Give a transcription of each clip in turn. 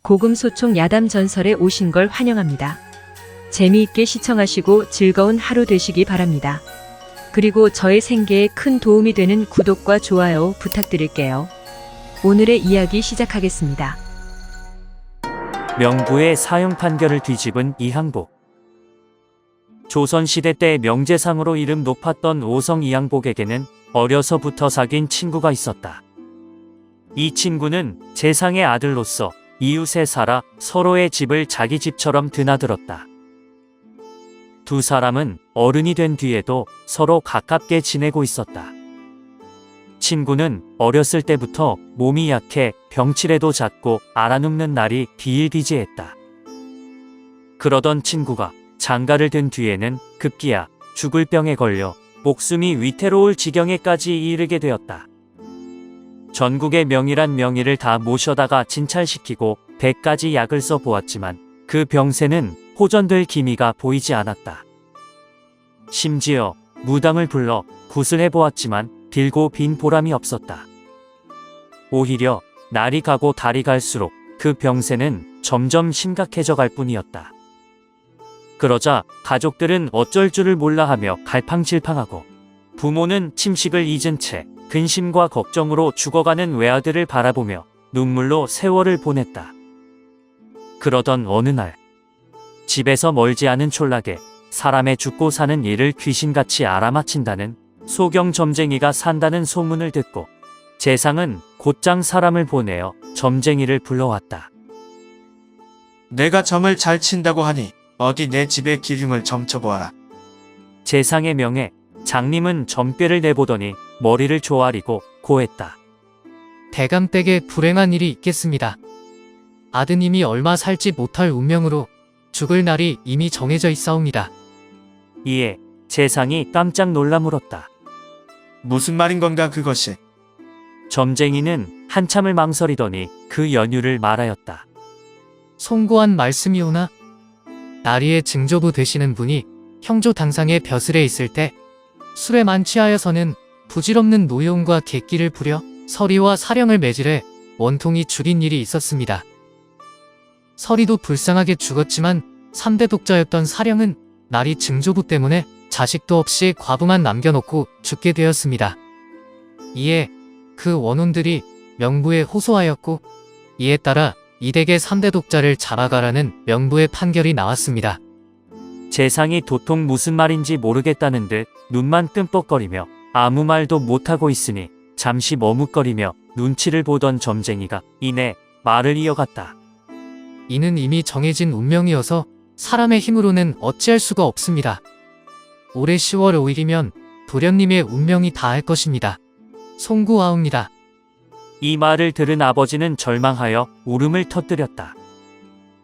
고금소총 야담 전설에 오신 걸 환영합니다. 재미있게 시청하시고 즐거운 하루 되시기 바랍니다. 그리고 저의 생계에 큰 도움이 되는 구독과 좋아요 부탁드릴게요. 오늘의 이야기 시작하겠습니다. 명부의 사형 판결을 뒤집은 이항복. 조선시대 때 명재상으로 이름 높았던 오성 이항복에게는 어려서부터 사귄 친구가 있었다. 이 친구는 재상의 아들로서 이웃에 살아 서로의 집을 자기 집처럼 드나들었다. 두 사람은 어른이 된 뒤에도 서로 가깝게 지내고 있었다. 친구는 어렸을 때부터 몸이 약해 병치레도 잦고 알아눕는 날이 비일비재했다. 그러던 친구가 장가를 든 뒤에는 급기야 죽을 병에 걸려 목숨이 위태로울 지경에까지 이르게 되었다. 전국의 명의란 명의를 다 모셔다가 진찰시키고 100가지 약을 써보았지만 그 병세는 호전될 기미가 보이지 않았다. 심지어 무당을 불러 굿을 해보았지만 빌고 빈 보람이 없었다. 오히려 날이 가고 달이 갈수록 그 병세는 점점 심각해져 갈 뿐이었다. 그러자 가족들은 어쩔 줄을 몰라 하며 갈팡질팡하고 부모는 침식을 잊은 채 근심과 걱정으로 죽어가는 외아들을 바라보며 눈물로 세월을 보냈다. 그러던 어느 날 집에서 멀지 않은 촌락에 사람의 죽고 사는 일을 귀신같이 알아맞힌다는 소경 점쟁이가 산다는 소문을 듣고 재상은 곧장 사람을 보내어 점쟁이를 불러왔다. 내가 점을 잘 친다고 하니 어디 내 집의 기륭을 점쳐보아라. 재상의 명에 장님은 점괘를 내보더니 머리를 조아리고 고했다. 대감댁에 불행한 일이 있겠습니다. 아드님이 얼마 살지 못할 운명으로 죽을 날이 이미 정해져 있사옵니다. 이에 재상이 깜짝 놀라 물었다. 무슨 말인 건가 그것이? 점쟁이는 한참을 망설이더니 그 연유를 말하였다. 송구한 말씀이오나 나리의 증조부 되시는 분이 형조 당상의 벼슬에 있을 때 술에 만취하여서는 부질없는 노여움과 객기를 부려 서리와 사령을 매질해 원통이 죽인 일이 있었습니다. 서리도 불쌍하게 죽었지만 3대 독자였던 사령은 나리 증조부 때문에 자식도 없이 과부만 남겨놓고 죽게 되었습니다. 이에 그 원혼들이 명부에 호소하였고 이에 따라 이댁의 3대 독자를 잡아가라는 명부의 판결이 나왔습니다. 재상이 도통 무슨 말인지 모르겠다는 듯 눈만 끔뻑거리며 아무 말도 못하고 있으니 잠시 머뭇거리며 눈치를 보던 점쟁이가 이내 말을 이어갔다. 이는 이미 정해진 운명이어서 사람의 힘으로는 어찌할 수가 없습니다. 올해 10월 5일이면 도련님의 운명이 다할 것입니다. 송구하옵니다. 이 말을 들은 아버지는 절망하여 울음을 터뜨렸다.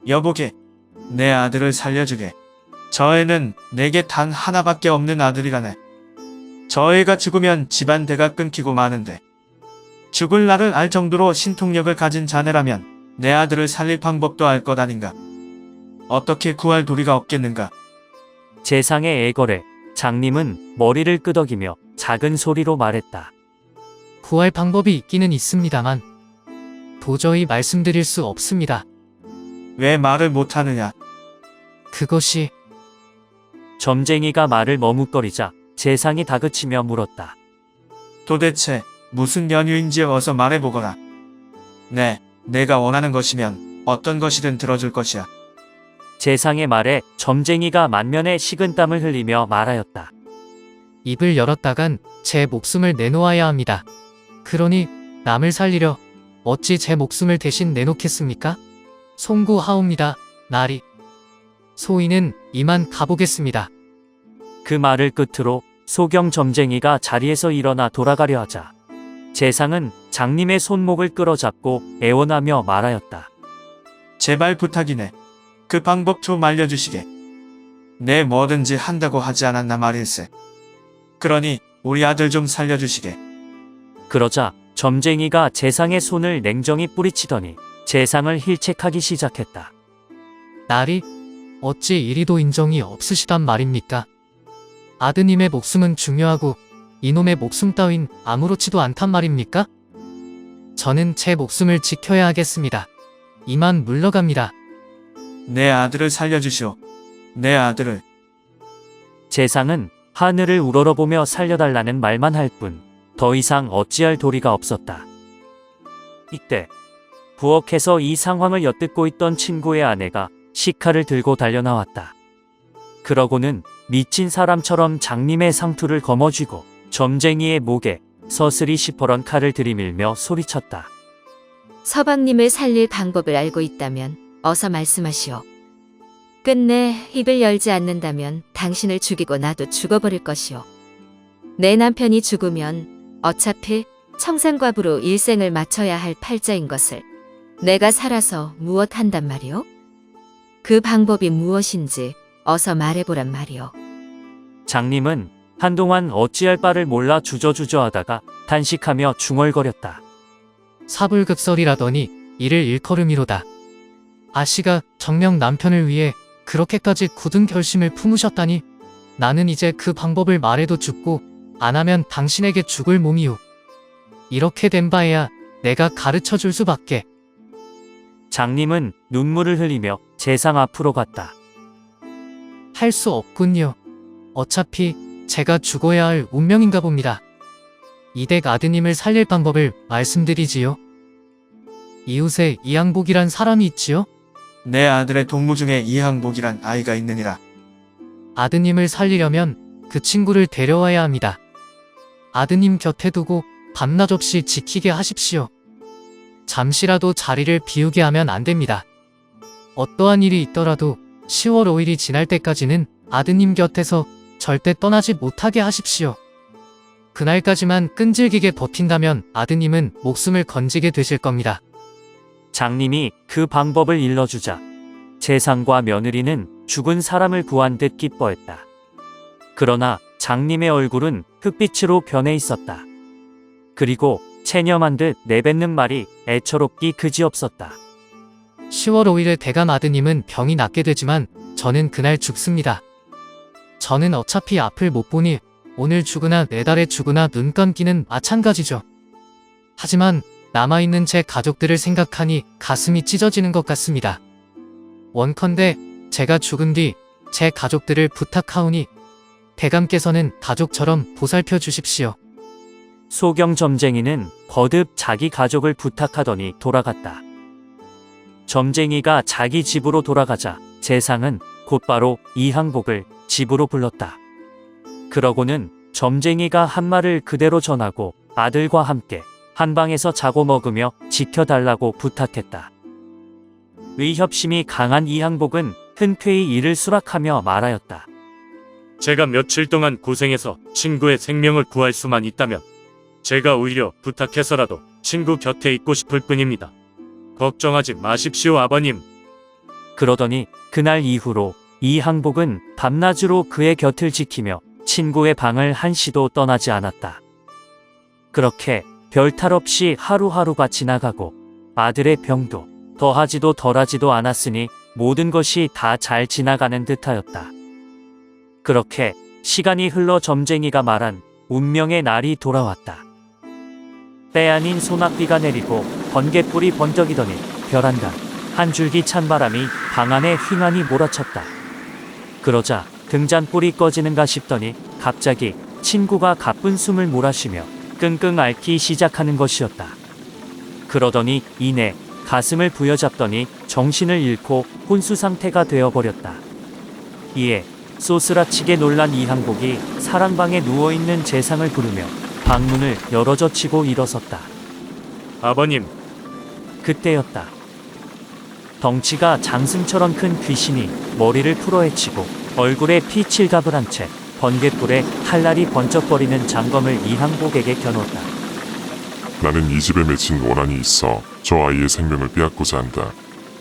여보게, 내 아들을 살려주게. 저 애는 내게 단 하나밖에 없는 아들이라네. 저 애가 죽으면 집안 대가 끊기고 마는데 죽을 날을 알 정도로 신통력을 가진 자네라면 내 아들을 살릴 방법도 알 것 아닌가. 어떻게 구할 도리가 없겠는가. 재상의 애걸에 장님은 머리를 끄덕이며 작은 소리로 말했다. 구할 방법이 있기는 있습니다만 도저히 말씀드릴 수 없습니다. 왜 말을 못하느냐. 그것이 점쟁이가 말을 머뭇거리자 재상이 다그치며 물었다. 도대체 무슨 연유인지 어서 말해보거라. 내가 원하는 것이면 어떤 것이든 들어줄 것이야. 재상의 말에 점쟁이가 만면에 식은땀을 흘리며 말하였다. 입을 열었다간 제 목숨을 내놓아야 합니다. 그러니 남을 살리려 어찌 제 목숨을 대신 내놓겠습니까? 송구하옵니다. 나리. 소인은 이만 가보겠습니다. 그 말을 끝으로 소경 점쟁이가 자리에서 일어나 돌아가려 하자 재상은 장님의 손목을 끌어잡고 애원하며 말하였다. 제발 부탁이네. 그 방법 좀 알려주시게. 내 뭐든지 한다고 하지 않았나 말일세. 그러니 우리 아들 좀 살려주시게. 그러자 점쟁이가 재상의 손을 냉정히 뿌리치더니 재상을 힐책하기 시작했다. 나리, 어찌 이리도 인정이 없으시단 말입니까? 아드님의 목숨은 중요하고 이놈의 목숨 따윈 아무렇지도 않단 말입니까? 저는 제 목숨을 지켜야 하겠습니다. 이만 물러갑니다. 내 아들을 살려주시오. 내 아들을. 재상은 하늘을 우러러보며 살려달라는 말만 할 뿐 더 이상 어찌할 도리가 없었다. 이때 부엌에서 이 상황을 엿듣고 있던 친구의 아내가 식칼을 들고 달려나왔다. 그러고는 미친 사람처럼 장님의 상투를 거머쥐고 점쟁이의 목에 서슬이 시퍼런 칼을 들이밀며 소리쳤다. 서방님을 살릴 방법을 알고 있다면 어서 말씀하시오. 끝내 입을 열지 않는다면 당신을 죽이고 나도 죽어버릴 것이오. 내 남편이 죽으면 어차피 청산과부로 일생을 마쳐야 할 팔자인 것을 내가 살아서 무엇 한단 말이오? 그 방법이 무엇인지 어서 말해보란 말이오. 장님은 한동안 어찌할 바를 몰라 주저주저하다가 단식하며 중얼거렸다. 사불급설이라더니 이를 일컬음이로다. 아씨가 정녕 남편을 위해 그렇게까지 굳은 결심을 품으셨다니 나는 이제 그 방법을 말해도 죽고 안 하면 당신에게 죽을 몸이오. 이렇게 된 바에야 내가 가르쳐 줄 수밖에. 장님은 눈물을 흘리며 재상 앞으로 갔다. 할 수 없군요. 어차피 제가 죽어야 할 운명인가 봅니다. 이댁 아드님을 살릴 방법을 말씀드리지요. 이웃에 이항복이란 사람이 있지요? 내 아들의 동무 중에 이항복이란 아이가 있느니라. 아드님을 살리려면 그 친구를 데려와야 합니다. 아드님 곁에 두고 밤낮 없이 지키게 하십시오. 잠시라도 자리를 비우게 하면 안 됩니다. 어떠한 일이 있더라도 10월 5일이 지날 때까지는 아드님 곁에서 절대 떠나지 못하게 하십시오. 그날까지만 끈질기게 버틴다면 아드님은 목숨을 건지게 되실 겁니다. 장님이 그 방법을 일러주자 재상과 며느리는 죽은 사람을 구한 듯 기뻐했다. 그러나 장님의 얼굴은 흑빛으로 변해 있었다. 그리고 체념한 듯 내뱉는 말이 애처롭기 그지없었다. 10월 5일에 대감 아드님은 병이 낫게 되지만 저는 그날 죽습니다. 저는 어차피 앞을 못 보니 오늘 죽으나 내달에 죽으나 눈 감기는 마찬가지죠. 하지만 남아있는 제 가족들을 생각하니 가슴이 찢어지는 것 같습니다. 원컨대 제가 죽은 뒤 제 가족들을 부탁하오니 대감께서는 가족처럼 보살펴 주십시오. 소경 점쟁이는 거듭 자기 가족을 부탁하더니 돌아갔다. 점쟁이가 자기 집으로 돌아가자 재상은 곧바로 이항복을 집으로 불렀다. 그러고는 점쟁이가 한 말을 그대로 전하고 아들과 함께 한 방에서 자고 먹으며 지켜달라고 부탁했다. 위협심이 강한 이항복은 흔쾌히 이를 수락하며 말하였다. 제가 며칠 동안 고생해서 친구의 생명을 구할 수만 있다면 제가 오히려 부탁해서라도 친구 곁에 있고 싶을 뿐입니다. 걱정하지 마십시오, 아버님. 그러더니 그날 이후로 이항복은 밤낮으로 그의 곁을 지키며 친구의 방을 한시도 떠나지 않았다. 그렇게 별탈 없이 하루하루가 지나가고 아들의 병도 더하지도 덜하지도 않았으니 모든 것이 다 잘 지나가는 듯하였다. 그렇게 시간이 흘러 점쟁이가 말한 운명의 날이 돌아왔다. 때 아닌 소낙비가 내리고 번갯불이 번쩍이더니 벼란간 한 줄기 찬바람이 방 안에 휘난이 몰아쳤다. 그러자 등잔불이 꺼지는가 싶더니 갑자기 친구가 가쁜 숨을 몰아쉬며 끙끙 앓기 시작하는 것이었다. 그러더니 이내 가슴을 부여잡더니 정신을 잃고 혼수 상태가 되어버렸다. 이에 쏘스라치게 놀란 이항복이 사랑방에 누워있는 재상을 부르며 방문을 열어젖히고 일어섰다. 아버님, 그때였다. 덩치가 장승처럼 큰 귀신이 머리를 풀어헤치고 얼굴에 피칠갑을 한 채 번갯불에 칼날이 번쩍거리는 장검을 이항복에게 겨눴다. 나는 이 집에 맺힌 원한이 있어 저 아이의 생명을 빼앗고자 한다.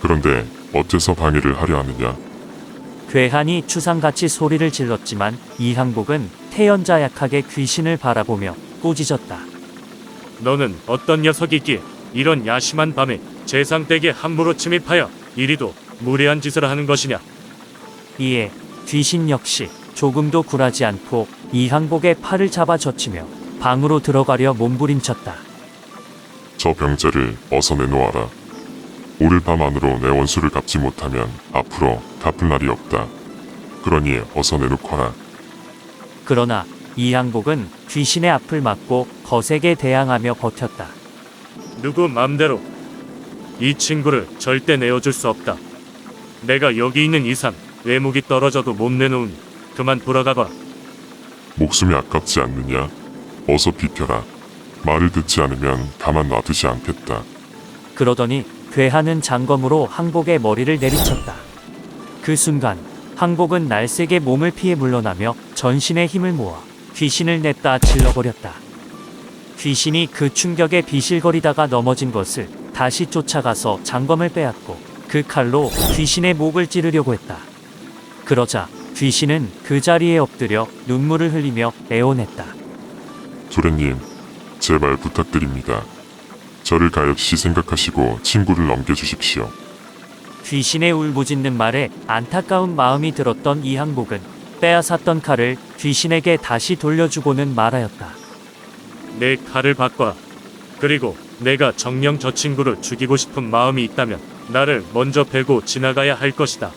그런데 어째서 방해를 하려 하느냐? 괴한이 추상같이 소리를 질렀지만 이항복은 태연자약하게 귀신을 바라보며 꾸짖었다. 너는 어떤 녀석이기에 이런 야심한 밤에 재상댁에 함부로 침입하여 이리도 무례한 짓을 하는 것이냐? 이에 귀신 역시 조금도 굴하지 않고 이항복의 팔을 잡아 젖히며 방으로 들어가려 몸부림쳤다. 저 병자를 어서 내놓아라. 오늘 밤 안으로 내 원수를 갚지 못하면 앞으로 갚을 날이 없다. 그러니 어서 내놓거라. 그러나 이항복은 귀신의 앞을 막고 거세게 대항하며 버텼다. 누구 맘대로 이 친구를 절대 내어줄 수 없다. 내가 여기 있는 이상 외목이 떨어져도 못 내놓으니 그만 돌아가봐. 목숨이 아깝지 않느냐? 어서 비켜라. 말을 듣지 않으면 가만 놔두지 않겠다. 그러더니 괴하는 장검으로 항복의 머리를 내리쳤다. 그 순간 항복은 날쌔게 몸을 피해 물러나며 전신의 힘을 모아 귀신을 냈다 질러버렸다. 귀신이 그 충격에 비실거리다가 넘어진 것을 다시 쫓아가서 장검을 빼앗고 그 칼로 귀신의 목을 찌르려고 했다. 그러자 귀신은 그 자리에 엎드려 눈물을 흘리며 애원했다. 도련님, 제발 부탁드립니다. 저를 가엾이 생각하시고 친구를 넘겨주십시오. 귀신의 울부짖는 말에 안타까운 마음이 들었던 이항복은 빼앗았던 칼을 귀신에게 다시 돌려주고는 말하였다. 내 칼을 바꿔. 그리고 내가 정녕 저 친구를 죽이고 싶은 마음이 있다면 나를 먼저 베고 지나가야 할 것이다.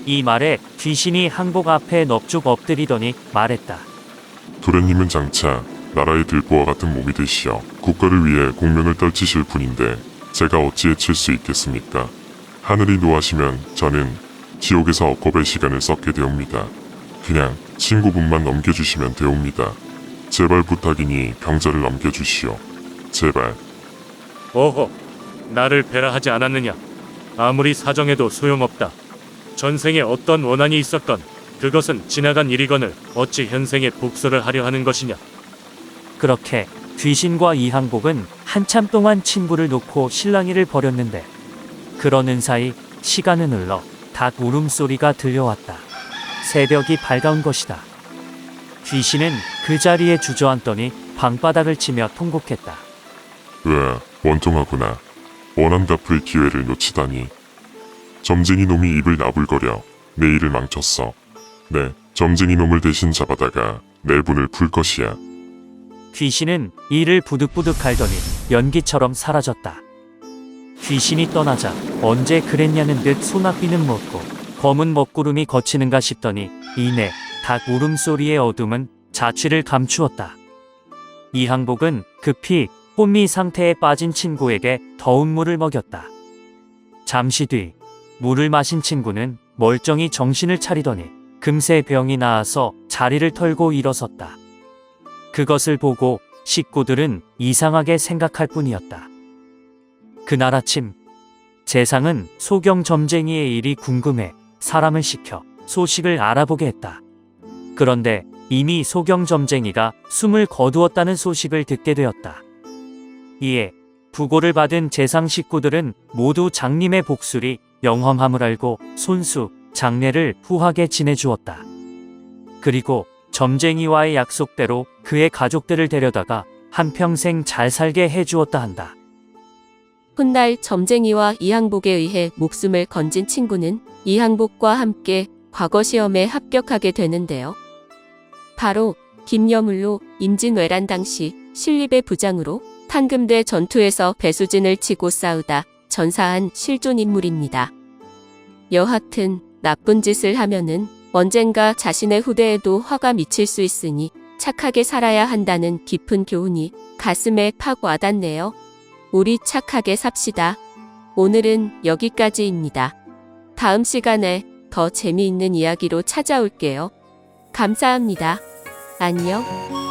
이 말에 귀신이 항복 앞에 넙죽 엎드리더니 말했다. 도련님은 장차 나라의 들보와 같은 몸이 되시어 국가를 위해 공명을 떨치실 분인데 제가 어찌 해칠 수 있겠습니까? 하늘이 노하시면 저는 지옥에서 억겁의 시간을 썩게 되옵니다. 그냥 친구분만 넘겨주시면 되옵니다. 제발 부탁이니 병자를 넘겨주시오. 제발. 어허, 나를 배라 하지 않았느냐? 아무리 사정해도 소용없다. 전생에 어떤 원한이 있었건 그것은 지나간 일이거늘 어찌 현생에 복수를 하려 하는 것이냐? 그렇게 귀신과 이항복은 한참 동안 친구를 놓고 실랑이를 벌였는데 그러는 사이 시간은 흘러 닭 울음소리가 들려왔다. 새벽이 밝아온 것이다. 귀신은 그 자리에 주저앉더니 방바닥을 치며 통곡했다. 원통하구나. 원한 갚을 기회를 놓치다니. 점쟁이 놈이 입을 나불거려 내 일을 망쳤어. 네, 점쟁이 놈을 대신 잡아다가 내 분을 풀 것이야. 귀신은 이를 부득부득 갈더니 연기처럼 사라졌다. 귀신이 떠나자 언제 그랬냐는 듯 소낙비는 멎고 검은 먹구름이 거치는가 싶더니 이내 닭 울음소리의 어둠은 자취를 감추었다. 이항복은 급히 혼미 상태에 빠진 친구에게 더운 물을 먹였다. 잠시 뒤 물을 마신 친구는 멀쩡히 정신을 차리더니 금세 병이 나아서 자리를 털고 일어섰다. 그것을 보고 식구들은 이상하게 생각할 뿐이었다. 그날 아침 재상은 소경 점쟁이의 일이 궁금해 사람을 시켜 소식을 알아보게 했다. 그런데 이미 소경 점쟁이가 숨을 거두었다는 소식을 듣게 되었다. 이에 부고를 받은 재상 식구들은 모두 장님의 복술이 영험함을 알고 손수, 장례를 후하게 지내주었다. 그리고 점쟁이와의 약속대로 그의 가족들을 데려다가 한평생 잘 살게 해주었다 한다. 훗날 점쟁이와 이항복에 의해 목숨을 건진 친구는 이항복과 함께 과거 시험에 합격하게 되는데요. 바로 김여물로 임진왜란 당시 신립의 부장으로 탄금대 전투에서 배수진을 치고 싸우다 전사한 실존 인물입니다. 여하튼 나쁜 짓을 하면은 언젠가 자신의 후대에도 화가 미칠 수 있으니 착하게 살아야 한다는 깊은 교훈이 가슴에 팍 와닿네요. 우리 착하게 삽시다. 오늘은 여기까지입니다. 다음 시간에 더 재미있는 이야기로 찾아올게요. 감사합니다. 안녕.